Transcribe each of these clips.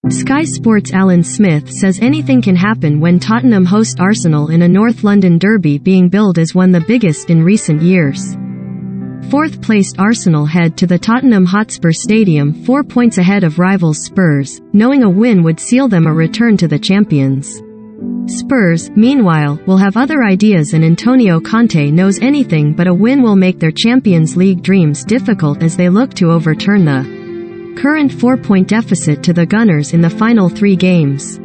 Sky Sports' Alan Smith says anything can happen when Tottenham host Arsenal in a North London derby being billed as one of the biggest in recent years. Fourth-placed Arsenal head to the Tottenham Hotspur Stadium 4 points ahead of rivals Spurs, knowing a win would seal them a return to the champions. Spurs, meanwhile, will have other ideas, and Antonio Conte knows anything but a win will make their Champions League dreams difficult as they look to overturn the current 4-point deficit to the Gunners in the final 3 games.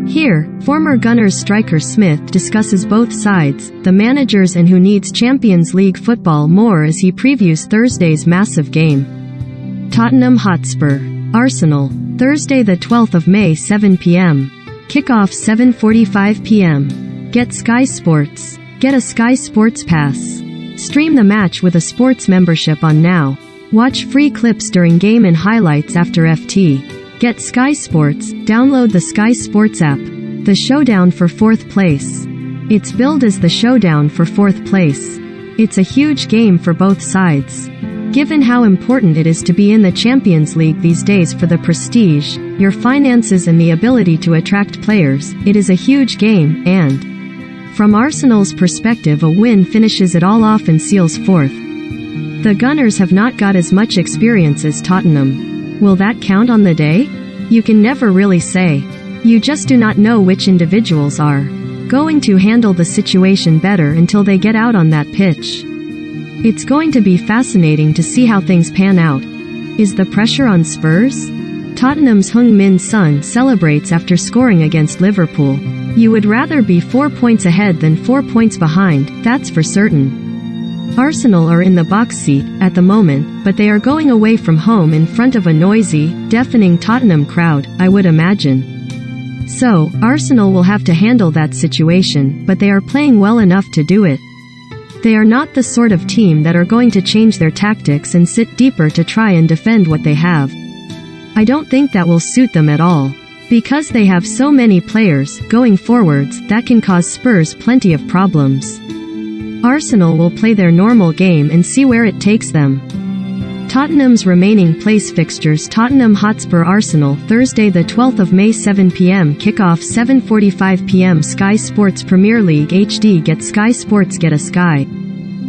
Here, former Gunners striker Smith discusses both sides, the managers and who needs Champions League football more as he previews Thursday's massive game. Tottenham Hotspur. Arsenal. Thursday the 12th of May 7 p.m. Kickoff 7:45 p.m. Get Sky Sports. Get a Sky Sports Pass. Stream the match with a sports membership on Now. Watch free clips during game and highlights after FT. Get Sky Sports, download the Sky Sports app. The showdown for 4th place. It's billed as the showdown for 4th place. It's a huge game for both sides. Given how important it is to be in the Champions League these days for the prestige, your finances and the ability to attract players, it is a huge game, and from Arsenal's perspective, a win finishes it all off and seals 4th. The Gunners have not got as much experience as Tottenham. Will that count on the day? You can never really say. You just do not know which individuals are going to handle the situation better until they get out on that pitch. It's going to be fascinating to see how things pan out. Is the pressure on Spurs? Tottenham's Heung-min Son celebrates after scoring against Liverpool. You would rather be 4 points ahead than 4 points behind, that's for certain. Arsenal are in the box seat at the moment, but they are going away from home in front of a noisy, deafening Tottenham crowd, I would imagine. So, Arsenal will have to handle that situation, but they are playing well enough to do it. They are not the sort of team that are going to change their tactics and sit deeper to try and defend what they have. I don't think that will suit them at all. Because they have so many players going forwards, that can cause Spurs plenty of problems. Arsenal will play their normal game and see where it takes them. Tottenham's remaining place fixtures: Tottenham Hotspur Arsenal, Thursday the 12th of May 7 p.m. Kickoff 7:45 p.m. Sky Sports Premier League HD. Get Sky Sports, get a Sky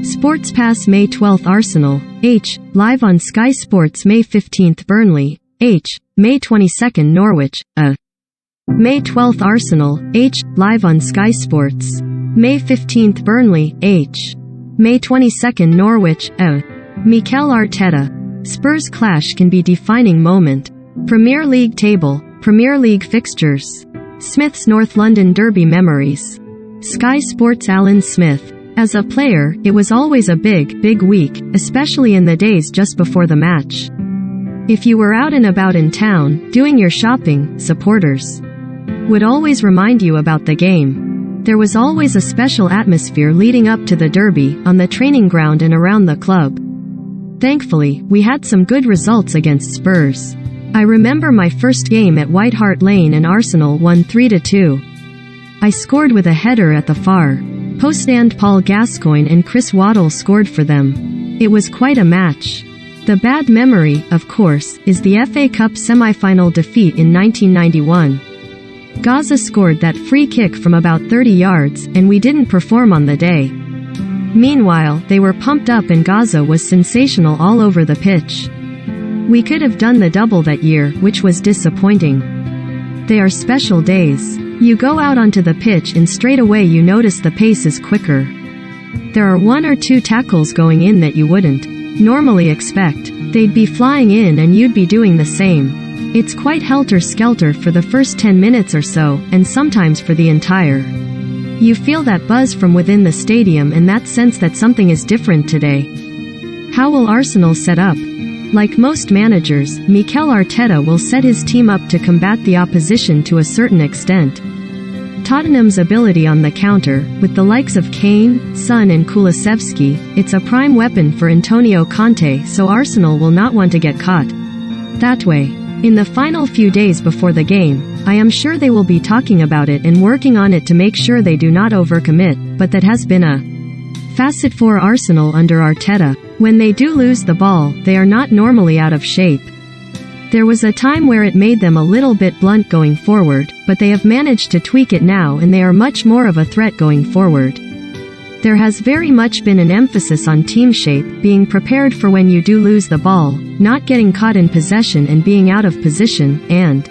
Sports Pass. May 12th Arsenal, H. Live on Sky Sports. May 15th Burnley, H. May 22nd Norwich, A. May 12th Arsenal, H. Live on Sky Sports. May 15th Burnley, H. May 22nd Norwich, A. Mikel Arteta. Spurs clash can be defining moment. Premier League table, Premier League fixtures. Smith's North London derby memories. Sky Sports' Alan Smith. As a player, it was always a big week, especially in the days just before the match. If you were out and about in town, doing your shopping, supporters would always remind you about the game. There was always a special atmosphere leading up to the derby, on the training ground and around the club. Thankfully, we had some good results against Spurs. I remember my first game at White Hart Lane and Arsenal won 3-2. I scored with a header at the far post and Paul Gascoigne and Chris Waddle scored for them. It was quite a match. The bad memory, of course, is the FA Cup semi-final defeat in 1991. Gaza scored that free kick from about 30 yards, and we didn't perform on the day. Meanwhile, they were pumped up and Gaza was sensational all over the pitch. We could have done the double that year, which was disappointing. They are special days. You go out onto the pitch and straight away you notice the pace is quicker. There are 1 or 2 tackles going in that you wouldn't normally expect. They'd be flying in and you'd be doing the same. It's quite helter-skelter for the first 10 minutes or so, and sometimes for the entire. You feel that buzz from within the stadium and that sense that something is different today. How will Arsenal set up? Like most managers, Mikel Arteta will set his team up to combat the opposition to a certain extent. Tottenham's ability on the counter, with the likes of Kane, Son and Kulusevski, it's a prime weapon for Antonio Conte, so Arsenal will not want to get caught that way. In the final few days before the game, I am sure they will be talking about it and working on it to make sure they do not overcommit, but that has been a facet for Arsenal under Arteta. When they do lose the ball, they are not normally out of shape. There was a time where it made them a little bit blunt going forward, but they have managed to tweak it now and they are much more of a threat going forward. There has very much been an emphasis on team shape, being prepared for when you do lose the ball, not getting caught in possession and being out of position, and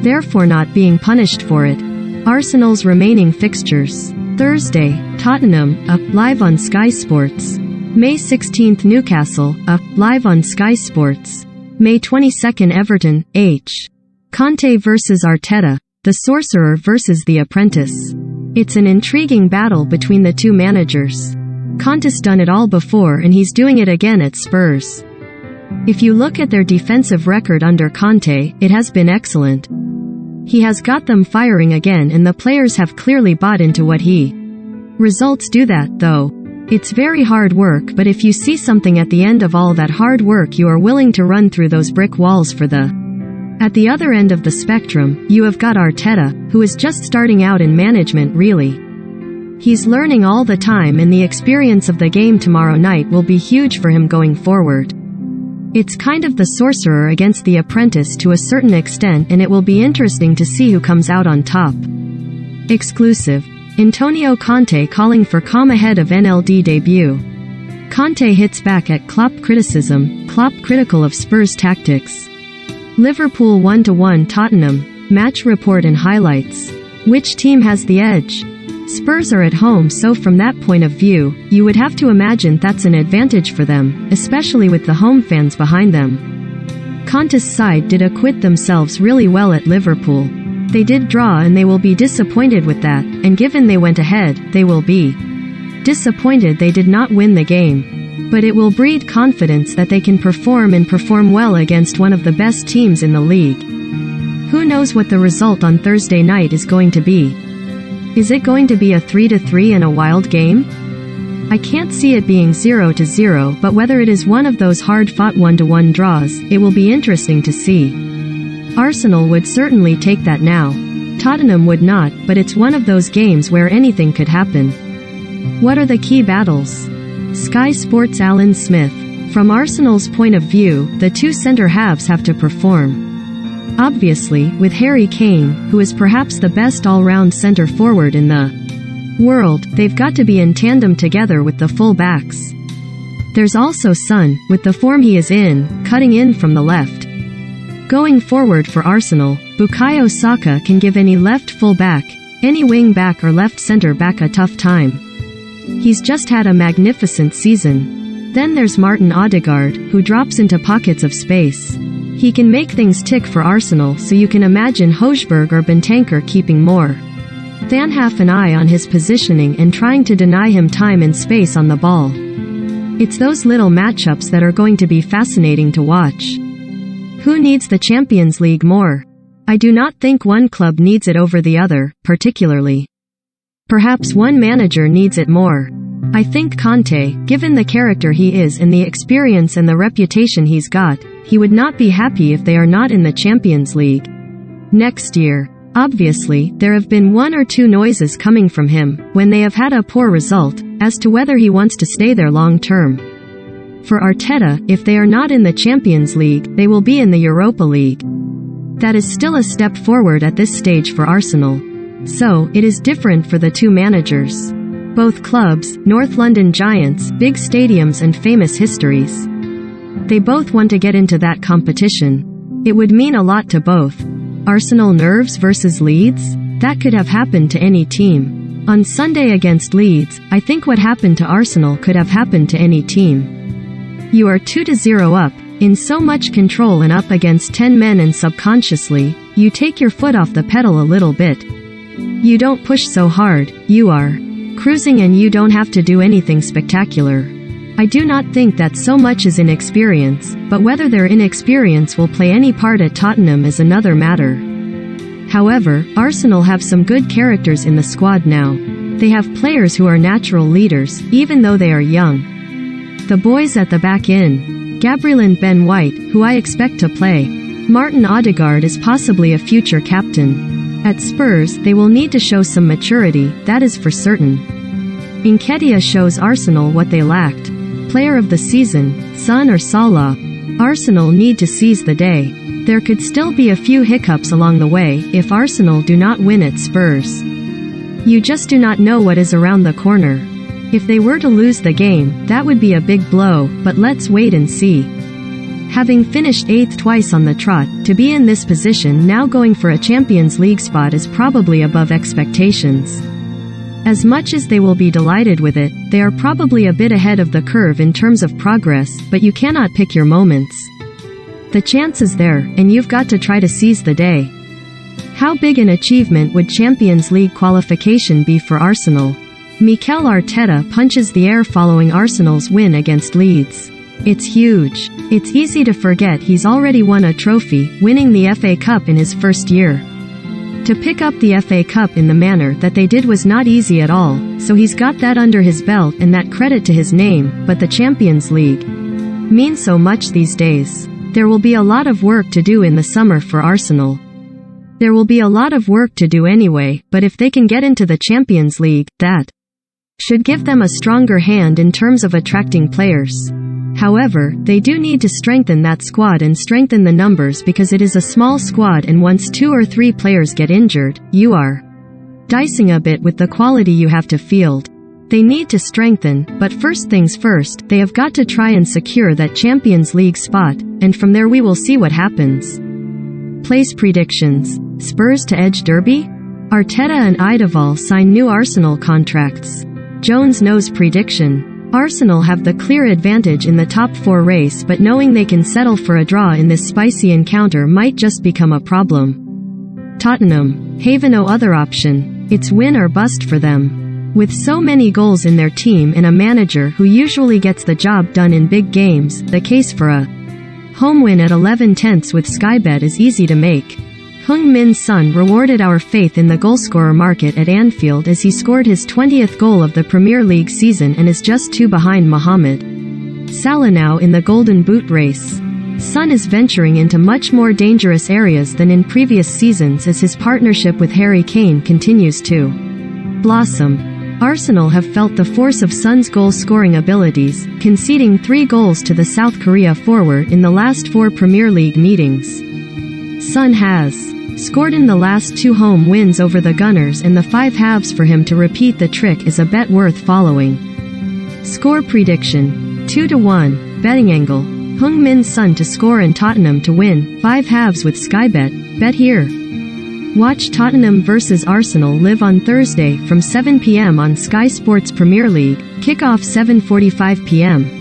therefore not being punished for it. Arsenal's remaining fixtures. Thursday, Tottenham, up, live on Sky Sports. May 16th Newcastle, up, live on Sky Sports. May 22nd Everton, H. Conte vs Arteta, the Sorcerer vs the Apprentice. It's an intriguing battle between the two managers. Conte's done it all before and he's doing it again at Spurs. If you look at their defensive record under Conte, it has been excellent. He has got them firing again and the players have clearly bought into what he. Results do that, though. It's very hard work, but if you see something at the end of all that hard work, you are willing to run through those brick walls for the. At the other end of the spectrum, you have got Arteta, who is just starting out in management really. He's learning all the time and the experience of the game tomorrow night will be huge for him going forward. It's kind of the Sorcerer against the Apprentice to a certain extent and it will be interesting to see who comes out on top. Exclusive. Antonio Conte calling for calm ahead of NLD debut. Conte hits back at Klopp criticism, Klopp critical of Spurs tactics. Liverpool 1-1 Tottenham, match report and highlights. Which team has the edge? Spurs are at home, so from that point of view, you would have to imagine that's an advantage for them, especially with the home fans behind them. Conte's side did acquit themselves really well at Liverpool. They did draw and they will be disappointed with that, and given they went ahead, they will be disappointed they did not win the game. But it will breed confidence that they can perform and perform well against one of the best teams in the league. Who knows what the result on Thursday night is going to be? Is it going to be a 3-3 and a wild game? I can't see it being 0-0, but whether it is one of those hard-fought 1-1 draws, it will be interesting to see. Arsenal would certainly take that now. Tottenham would not, but it's one of those games where anything could happen. What are the key battles? Sky Sports' Alan Smith. From Arsenal's point of view, the two centre-halves have to perform. Obviously, with Harry Kane, who is perhaps the best all-round centre-forward in the world, they've got to be in tandem together with the full-backs. There's also Son, with the form he is in, cutting in from the left. Going forward for Arsenal, Bukayo Saka can give any left full-back, any wing-back or left centre-back a tough time. He's just had a magnificent season. Then there's Martin Odegaard, who drops into pockets of space. He can make things tick for Arsenal, so you can imagine Hojbjerg or Bentancur keeping more than half an eye on his positioning and trying to deny him time and space on the ball. It's those little matchups that are going to be fascinating to watch. Who needs the Champions League more? I do not think one club needs it over the other, particularly. Perhaps one manager needs it more. I think Conte, given the character he is and the experience and the reputation he's got, he would not be happy if they are not in the Champions League next year. Obviously, there have been one or two noises coming from him, when they have had a poor result, as to whether he wants to stay there long term. For Arteta, if they are not in the Champions League, they will be in the Europa League. That is still a step forward at this stage for Arsenal. So, it is different for the two managers. Both clubs, North London giants, big stadiums and famous histories. They both want to get into that competition. It would mean a lot to both. Arsenal nerves versus Leeds? That could have happened to any team. On Sunday against Leeds, I think what happened to Arsenal could have happened to any team. You are 2-0 up, in so much control and up against 10 men, and subconsciously, you take your foot off the pedal a little bit. You don't push so hard, you are cruising and you don't have to do anything spectacular. I do not think that so much is inexperience, but whether their inexperience will play any part at Tottenham is another matter. However, Arsenal have some good characters in the squad now. They have players who are natural leaders, even though they are young. The boys at the back in. Gabriel and Ben White, who I expect to play. Martin Odegaard is possibly a future captain. At Spurs, they will need to show some maturity, that is for certain. Nketiah shows Arsenal what they lacked. Player of the season, Son or Salah? Arsenal need to seize the day. There could still be a few hiccups along the way if Arsenal do not win at Spurs. You just do not know what is around the corner. If they were to lose the game, that would be a big blow, but let's wait and see. Having finished 8th twice on the trot, to be in this position now going for a Champions League spot is probably above expectations. As much as they will be delighted with it, they are probably a bit ahead of the curve in terms of progress, but you cannot pick your moments. The chance is there, and you've got to try to seize the day. How big an achievement would Champions League qualification be for Arsenal? Mikel Arteta punches the air following Arsenal's win against Leeds. It's huge. It's easy to forget he's already won a trophy, winning the FA Cup in his first year. To pick up the FA Cup in the manner that they did was not easy at all, so he's got that under his belt and that credit to his name, but the Champions League means so much these days. There will be a lot of work to do in the summer for Arsenal. There will be a lot of work to do anyway, but if they can get into the Champions League, that should give them a stronger hand in terms of attracting players. However, they do need to strengthen that squad and strengthen the numbers because it is a small squad, and once 2 or 3 players get injured, you are dicing a bit with the quality you have to field. They need to strengthen, but first things first, they have got to try and secure that Champions League spot, and from there we will see what happens. Place predictions. Spurs to edge Derby? Arteta and Idaval sign new Arsenal contracts. Jones knows prediction. Arsenal have the clear advantage in the top 4 race, but knowing they can settle for a draw in this spicy encounter might just become a problem. Tottenham have no other option. It's win or bust for them. With so many goals in their team and a manager who usually gets the job done in big games, the case for a home win at 11/10 with Skybet is easy to make. Heung-min Son rewarded our faith in the goalscorer market at Anfield as he scored his 20th goal of the Premier League season and is just 2 behind Mohamed Salah now in the Golden Boot race. Son is venturing into much more dangerous areas than in previous seasons as his partnership with Harry Kane continues to blossom. Arsenal have felt the force of Son's goal-scoring abilities, conceding 3 goals to the South Korea forward in the last 4 Premier League meetings. Son has scored in the last 2 home wins over the Gunners, and the 5 halves for him to repeat the trick is a bet worth following. Score prediction. 2-1. Betting angle. Heung-min Son to score and Tottenham to win, 5 halves with Skybet. Bet here. Watch Tottenham vs Arsenal live on Thursday from 7 p.m. on Sky Sports Premier League, kickoff 7:45 p.m.